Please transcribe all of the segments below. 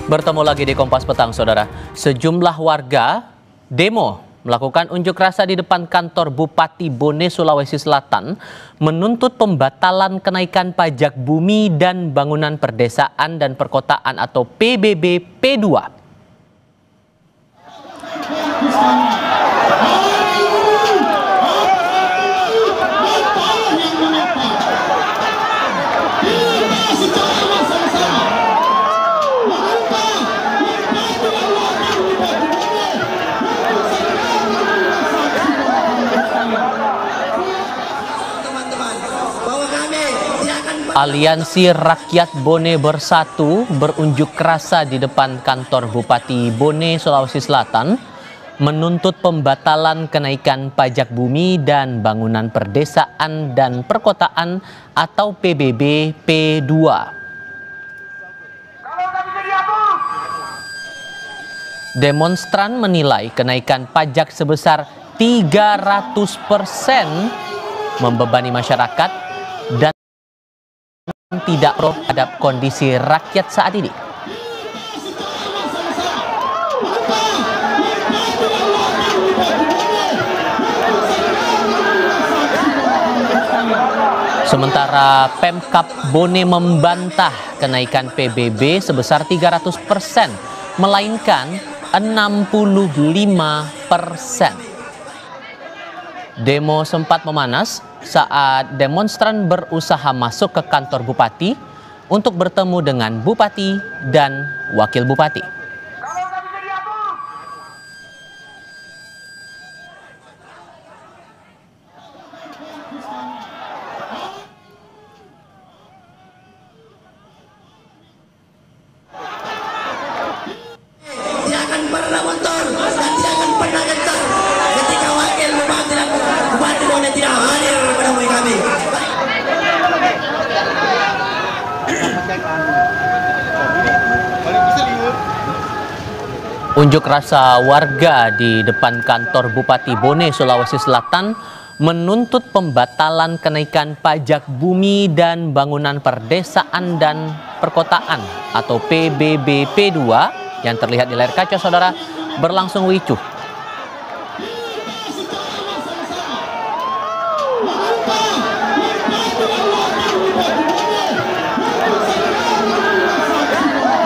Bertemu lagi di Kompas Petang, Saudara. Sejumlah warga demo melakukan unjuk rasa di depan kantor Bupati Bone, Sulawesi Selatan, menuntut pembatalan kenaikan pajak bumi dan bangunan perdesaan dan perkotaan atau PBB P2. Aliansi Rakyat Bone Bersatu berunjuk rasa di depan kantor Bupati Bone, Sulawesi Selatan, menuntut pembatalan kenaikan pajak bumi dan bangunan perdesaan dan perkotaan atau PBB P2. Demonstran menilai kenaikan pajak sebesar 300% membebani masyarakat dan tidak pro terhadap kondisi rakyat saat ini. Sementara Pemkab Bone membantah kenaikan PBB sebesar 300%, melainkan 65%. Demo sempat memanas saat demonstran berusaha masuk ke kantor bupati untuk bertemu dengan bupati dan wakil bupati. Tidak akan pernah mundur dan tidak akan pernah gentar ketika wakil bupati dan bupati Bone tidak hadir menemui kami. Unjuk rasa warga di depan kantor Bupati Bone, Sulawesi Selatan menuntut pembatalan kenaikan pajak bumi dan bangunan perdesaan dan perkotaan atau PBB P2 yang terlihat di layar kaca, Saudara, berlangsung ricuh.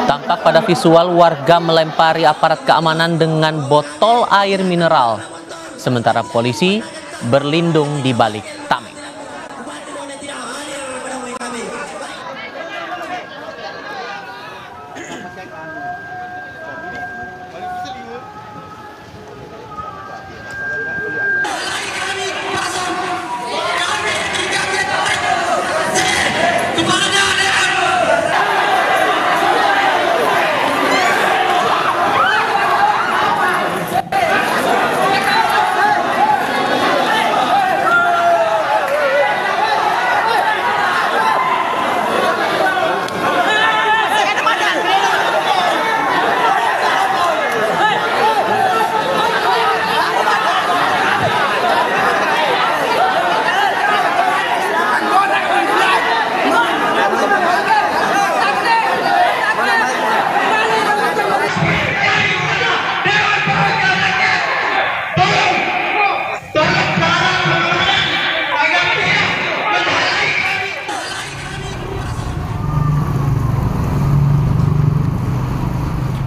Tampak pada visual warga melempari aparat keamanan dengan botol air mineral, sementara polisi berlindung di balik tameng.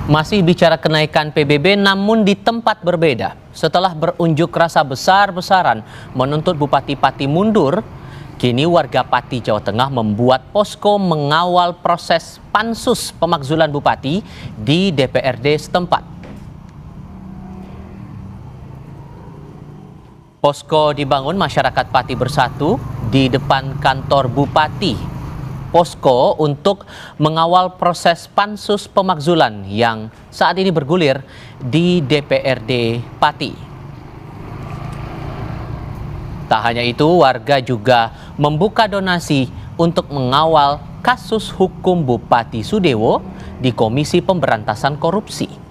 Masih bicara kenaikan PBB namun di tempat berbeda. Setelah berunjuk rasa besar-besaran menuntut Bupati Pati mundur, kini warga Pati, Jawa Tengah membuat posko mengawal proses pansus pemakzulan Bupati di DPRD setempat. Posko dibangun masyarakat Pati Bersatu di depan kantor Bupati. Posko untuk mengawal proses pansus pemakzulan yang saat ini bergulir di DPRD Pati. Tak hanya itu, warga juga membuka donasi untuk mengawal kasus hukum Bupati Sudewo di Komisi Pemberantasan Korupsi.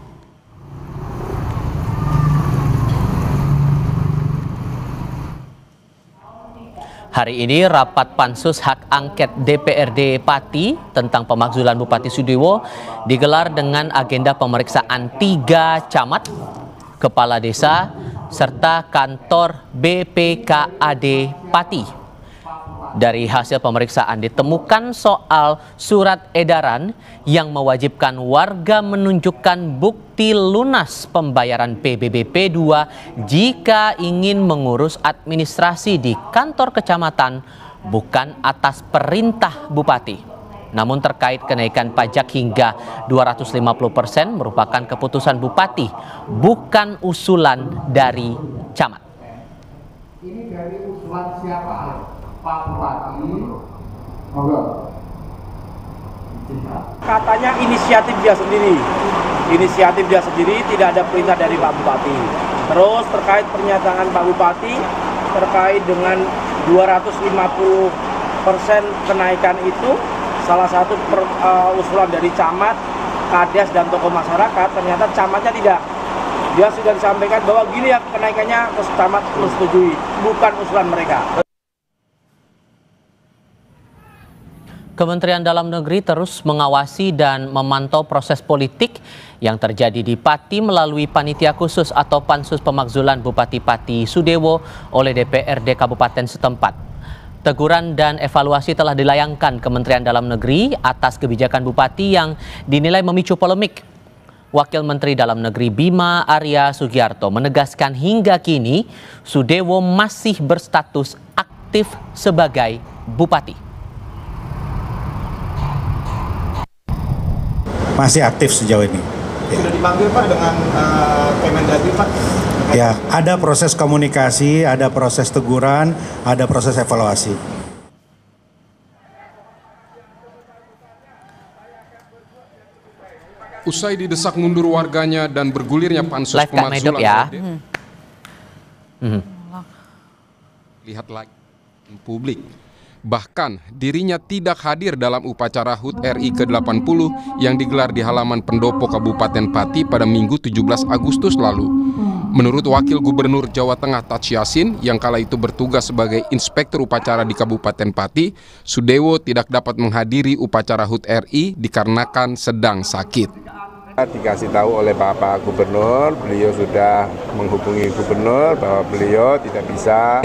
Hari ini rapat pansus hak angket DPRD Pati tentang pemakzulan Bupati Sudewo digelar dengan agenda pemeriksaan 3 camat, kepala desa, serta kantor BPKAD Pati. Dari hasil pemeriksaan ditemukan soal surat edaran yang mewajibkan warga menunjukkan bukti lunas pembayaran PBB P2 jika ingin mengurus administrasi di kantor kecamatan bukan atas perintah bupati. Namun terkait kenaikan pajak hingga 250% merupakan keputusan bupati, bukan usulan dari camat. Ini dari usulan siapa? Pak Bupati, monggo. Katanya inisiatif dia sendiri, tidak ada perintah dari Pak Bupati. Terus terkait pernyataan Pak Bupati terkait dengan 250% kenaikan itu, salah satu usulan dari camat, kades dan tokoh masyarakat, ternyata camatnya tidak. Dia sudah disampaikan bahwa gini ya kenaikannya, terus camat menyetujui, bukan usulan mereka. Kementerian Dalam Negeri terus mengawasi dan memantau proses politik yang terjadi di Pati melalui panitia khusus atau pansus pemakzulan Bupati Pati Sudewo oleh DPRD Kabupaten setempat. Teguran dan evaluasi telah dilayangkan Kementerian Dalam Negeri atas kebijakan Bupati yang dinilai memicu polemik. Wakil Menteri Dalam Negeri Bima Arya Sugiarto menegaskan hingga kini Sudewo masih berstatus aktif sebagai Bupati. Masih aktif sejauh ini. Sudah dipanggil Pak dengan Kemendagri Pak? Ya, ada proses komunikasi, ada proses teguran, ada proses evaluasi. Usai didesak mundur warganya dan bergulirnya pansus pemakzulan ya. Lihat like publik. Bahkan dirinya tidak hadir dalam upacara HUT RI ke-80 yang digelar di halaman pendopo Kabupaten Pati pada Minggu 17 Agustus lalu. Menurut Wakil Gubernur Jawa Tengah Taj Yassin yang kala itu bertugas sebagai inspektur upacara di Kabupaten Pati, Sudewo tidak dapat menghadiri upacara HUT RI dikarenakan sedang sakit. Dikasih tahu oleh Bapak Gubernur, beliau sudah menghubungi Gubernur bahwa beliau tidak bisa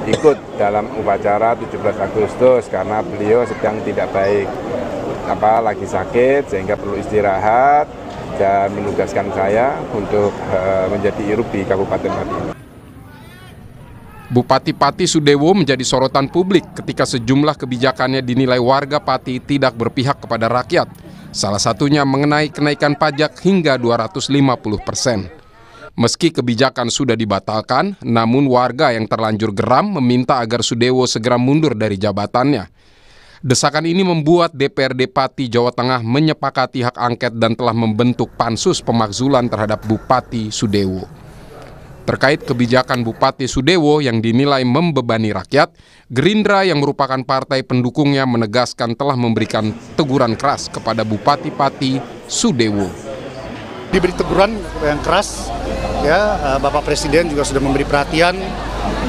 ikut dalam upacara 17 Agustus karena beliau sedang tidak baik, lagi sakit sehingga perlu istirahat dan menugaskan saya untuk menjadi irup di Kabupaten Pati. Bupati Pati Sudewo menjadi sorotan publik ketika sejumlah kebijakannya dinilai warga Pati tidak berpihak kepada rakyat. Salah satunya mengenai kenaikan pajak hingga 250%. Meski kebijakan sudah dibatalkan, namun warga yang terlanjur geram meminta agar Sudewo segera mundur dari jabatannya. Desakan ini membuat DPRD Pati Jawa Tengah menyepakati hak angket dan telah membentuk pansus pemakzulan terhadap Bupati Sudewo. Terkait kebijakan Bupati Sudewo yang dinilai membebani rakyat, Gerindra yang merupakan partai pendukungnya menegaskan telah memberikan teguran keras kepada Bupati Pati Sudewo. Diberi teguran yang keras, ya, Bapak Presiden juga sudah memberi perhatian,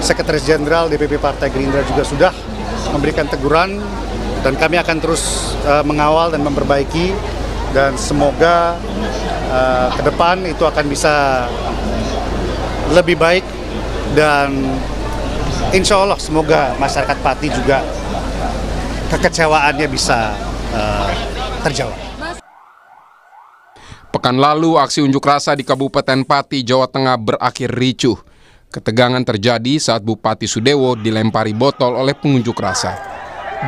Sekretaris Jenderal DPP Partai Gerindra juga sudah memberikan teguran, dan kami akan terus mengawal dan memperbaiki, dan semoga ke depan itu akan bisa lebih baik, dan insya Allah semoga masyarakat Pati juga kekecewaannya bisa terjawab. Pekan lalu, aksi unjuk rasa di Kabupaten Pati, Jawa Tengah berakhir ricuh. Ketegangan terjadi saat Bupati Sudewo dilempari botol oleh pengunjuk rasa.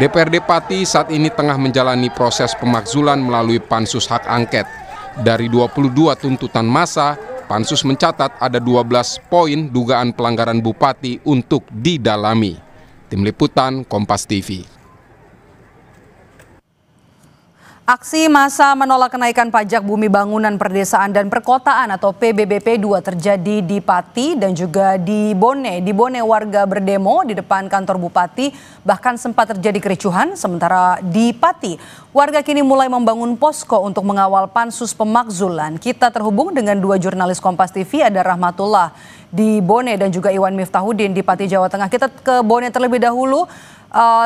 DPRD Pati saat ini tengah menjalani proses pemakzulan melalui pansus hak angket. Dari 22 tuntutan massa, pansus mencatat ada 12 poin dugaan pelanggaran Bupati untuk didalami. Tim Liputan, Kompas TV. Aksi massa menolak kenaikan pajak bumi bangunan perdesaan dan perkotaan atau PBB P2 terjadi di Pati dan juga di Bone. Di Bone warga berdemo di depan kantor Bupati, bahkan sempat terjadi kericuhan. Sementara di Pati, warga kini mulai membangun posko untuk mengawal pansus pemakzulan. Kita terhubung dengan dua jurnalis Kompas TV, ada Rahmatullah di Bone dan juga Iwan Miftahudin di Pati, Jawa Tengah. Kita ke Bone terlebih dahulu.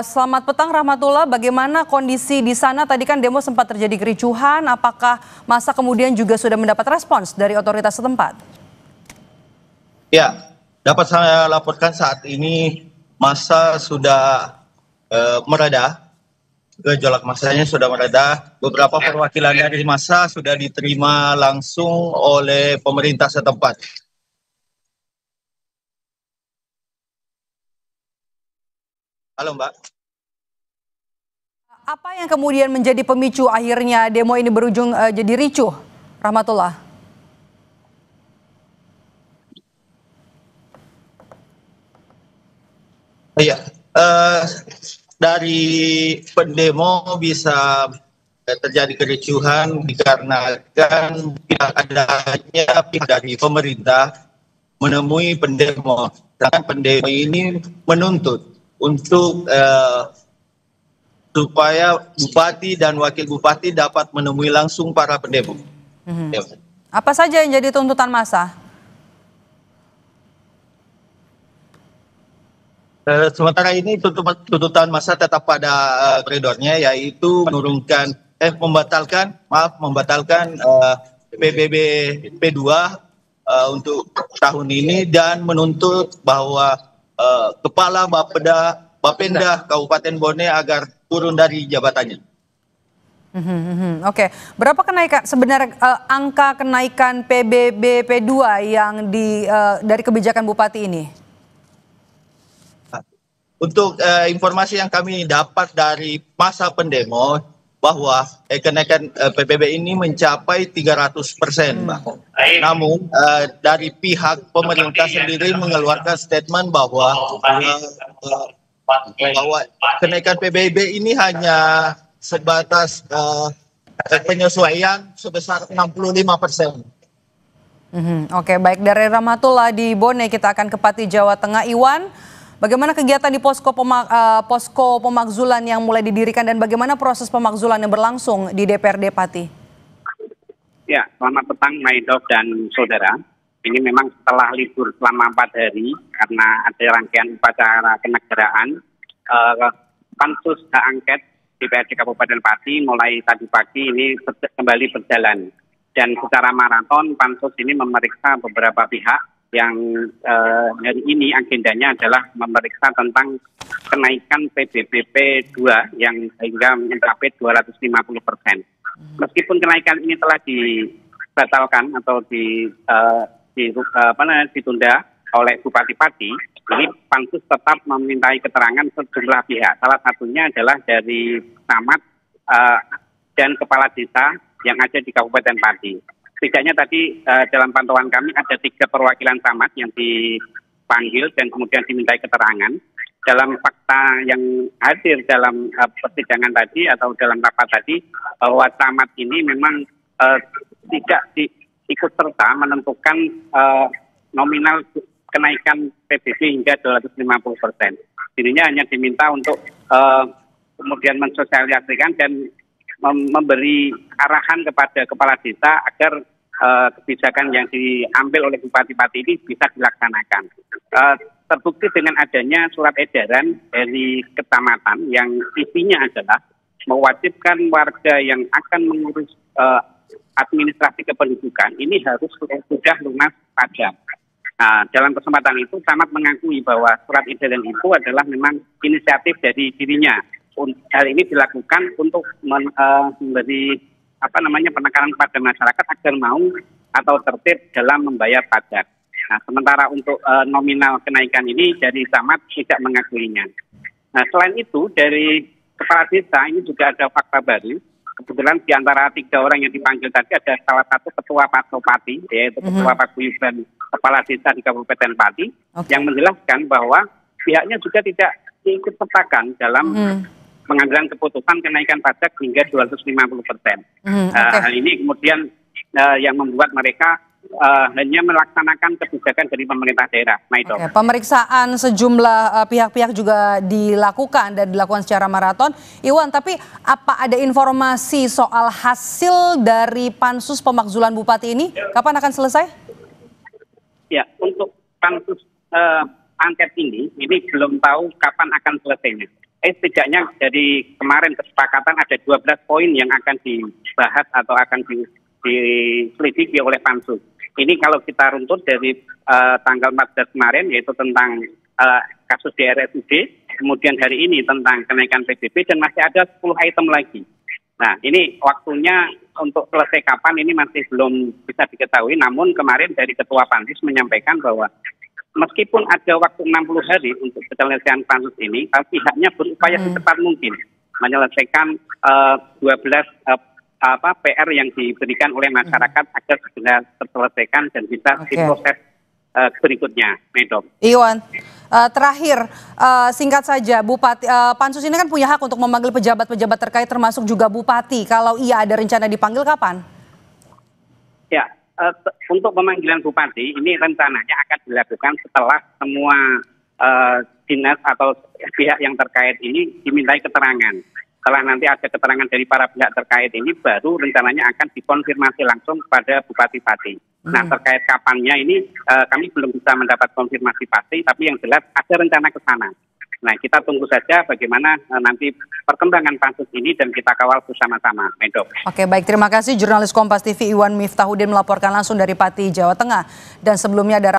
Selamat petang Rahmatullah, bagaimana kondisi di sana? Tadi kan demo sempat terjadi kericuhan, apakah masa kemudian juga sudah mendapat respons dari otoritas setempat? Ya, dapat saya laporkan saat ini massa sudah mereda, gejolak massanya sudah mereda. Beberapa perwakilan dari massa sudah diterima langsung oleh pemerintah setempat. Halo Mbak. Apa yang kemudian menjadi pemicu akhirnya demo ini berujung jadi ricuh, Rahmatullah? Iya, dari pendemo bisa terjadi kericuhan dikarenakan tidak adanya pihak dari pemerintah menemui pendemo. Sedangkan pendemo ini menuntut untuk supaya bupati dan wakil bupati dapat menemui langsung para pendemo. Apa saja yang jadi tuntutan massa? Sementara ini tuntutan massa tetap pada koridornya, yaitu membatalkan PBB P2 untuk tahun ini dan menuntut bahwa Kepala Bapenda Kabupaten Bone agar turun dari jabatannya. Oke, berapa kenaikan sebenarnya angka kenaikan PBB P2 yang dari kebijakan Bupati ini? Untuk informasi yang kami dapat dari masa pendemo bahwa kenaikan PBB ini mencapai 300%, Mbak. Namun dari pihak pemerintah sendiri mengeluarkan statement bahwa kenaikan PBB ini hanya sebatas penyesuaian sebesar 65%. Oke, baik, dari Rahmatullah di Bone kita akan ke Pati, Jawa Tengah. Iwan, bagaimana kegiatan di posko pemakzulan yang mulai didirikan dan bagaimana proses pemakzulan yang berlangsung di DPRD Pati? Ya, selamat petang Maidov dan saudara. Ini memang setelah libur selama 4 hari karena ada rangkaian upacara kenegaraan, pansus hak angket DPRD Kabupaten Pati mulai tadi pagi ini kembali berjalan. Dan secara maraton pansus ini memeriksa beberapa pihak yang hari ini agendanya adalah memeriksa tentang kenaikan PBB 2 yang hingga mencapai 250%. Meskipun kenaikan ini telah dibatalkan atau ditunda oleh Bupati Pati, ini pansus tetap memintai keterangan sejumlah pihak. Salah satunya adalah dari camat dan kepala desa yang ada di Kabupaten Pati. Setidaknya tadi dalam pantauan kami ada 3 perwakilan camat yang dipanggil dan kemudian dimintai keterangan. Dalam fakta yang hadir dalam persidangan tadi atau dalam rapat tadi, bahwa camat ini memang tidak ikut serta menentukan nominal kenaikan PBB hingga 250%. Dirinya hanya diminta untuk kemudian mensosialisasikan dan memberi arahan kepada kepala desa agar kebijakan yang diambil oleh Bupati Pati ini bisa dilaksanakan. Terbukti dengan adanya surat edaran dari kecamatan yang isinya adalah mewajibkan warga yang akan mengurus administrasi kependudukan ini harus sudah lunas pajak. Nah, dalam kesempatan itu camat mengakui bahwa surat edaran itu adalah memang inisiatif dari dirinya. Hal ini dilakukan untuk memberi penekanan kepada masyarakat agar mau atau tertib dalam membayar pajak. Nah, sementara untuk nominal kenaikan ini dari camat tidak mengakuinya. Nah, selain itu dari kepala desa ini juga ada fakta baru. Kebetulan di antara 3 orang yang dipanggil tadi ada salah satu ketua Pati, yaitu ketua paguyuban kepala desa di Kabupaten Pati, yang menjelaskan bahwa pihaknya juga tidak ikut sertakan dalam pengambilan keputusan kenaikan pajak hingga 250%. Hal ini kemudian yang membuat mereka hanya melaksanakan kebijakan dari pemerintah daerah. Pemeriksaan sejumlah pihak-pihak juga dilakukan dan dilakukan secara maraton. Iwan, tapi apa ada informasi soal hasil dari pansus pemakzulan Bupati ini? Kapan akan selesai? Ya, untuk pansus angket ini belum tahu kapan akan selesainya. Setidaknya dari kemarin kesepakatan ada 12 poin yang akan dibahas atau akan diselidiki oleh pansus. Ini kalau kita runtut dari tanggal 14 kemarin, yaitu tentang kasus di RSUD, kemudian hari ini tentang kenaikan PBB, dan masih ada 10 item lagi. Nah, ini waktunya untuk selesai kapan ini masih belum bisa diketahui, namun kemarin dari Ketua Pansus menyampaikan bahwa meskipun ada waktu 60 hari untuk penyelesaian pansus ini, pihaknya berupaya secepat mungkin menyelesaikan 12 PR yang diberikan oleh masyarakat agar segera terselesaikan dan bisa diproses berikutnya. Medok. Iwan, terakhir singkat saja, Bupati, pansus ini kan punya hak untuk memanggil pejabat-pejabat terkait termasuk juga Bupati. Kalau iya ada rencana dipanggil kapan? Ya. Untuk pemanggilan bupati ini rencananya akan dilakukan setelah semua dinas atau pihak yang terkait ini dimintai keterangan. Setelah nanti ada keterangan dari para pihak terkait ini, baru rencananya akan dikonfirmasi langsung kepada bupati-bupati. Nah, terkait kapannya ini kami belum bisa mendapat konfirmasi pasti, tapi yang jelas ada rencana ke sana. Nah, kita tunggu saja bagaimana nanti perkembangan pansus ini dan kita kawal bersama-sama. Medok. Oke, baik. Terima kasih jurnalis Kompas TV Iwan Miftahudin melaporkan langsung dari Pati, Jawa Tengah. Dan sebelumnya ada